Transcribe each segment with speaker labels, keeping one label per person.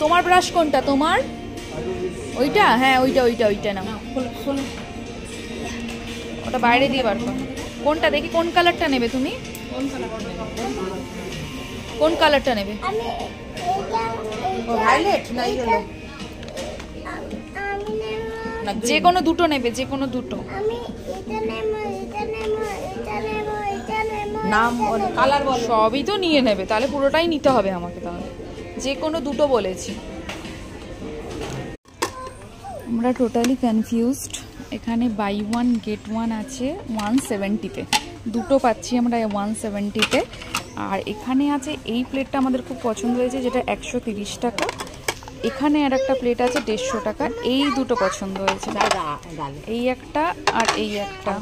Speaker 1: তোমার ব্রাশ কোনটা তোমার? ওইটা? হ্যাঁ ওইটা ওইটা ওইটা না, ওটা বাইরে দিয়ে বার করো। কোনটা দেখি, কোন কালারটা নেবে তুমি? কোন কালারটা নেবে? যে কোনো দুটো নেবে, যে কোনো দুটো নাম কালার বল, সবই তো নিয়ে নেবে তাহলে, পুরোটাই নিতে হবে আমাকে তাহলে। যে কোনো দুটো বলেছি। আমরা টোটালি কনফিউজড। এখানে বাই ওয়ান গেট ওয়ান আছে 170-তে, দুটো পাচ্ছি আমরা 170-তে। আর এখানে আছে এই প্লেটটা আমাদের খুব পছন্দ হয়েছে, যেটা 130 টাকা। এখানে আর একটা প্লেট আছে 150 টাকা। এই দুটো পছন্দ হয়েছে, এই একটা আর এই একটা।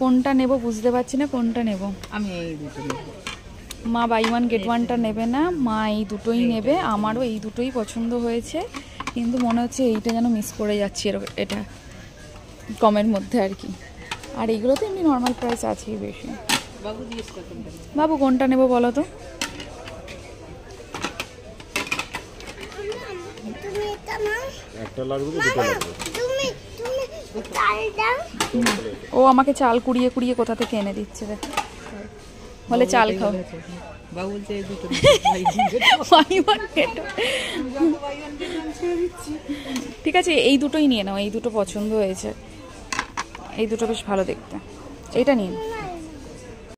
Speaker 1: কোনটা নেব বুঝতে পারছি না, কোনটা নেব আমি। এই দুটো নেব। মা বাই ওয়ান গেট ওয়ানটা নেবে না, মা এই দুটোই নেবে। আমারও এই দুটোই পছন্দ হয়েছে, কিন্তু মনে হচ্ছে এইটা যেন মিস করে যাচ্ছি এটা কমের মধ্যে আর কি। আর এইগুলো তো এমনি নর্মাল প্রাইস আছেই বেশি। বাবু কোনটা নেব বলো তো? ও আমাকে চাল কুড়িয়ে কুড়িয়ে কোথা থেকে এনে দিচ্ছে, দেখ বলে চাল খাও। ঠিক আছে এই দুটোই নিয়ে নাও, এই দুটো পছন্দ হয়েছে, এই দুটো বেশ ভালো দেখতে, এইটা নিয়ে নাও।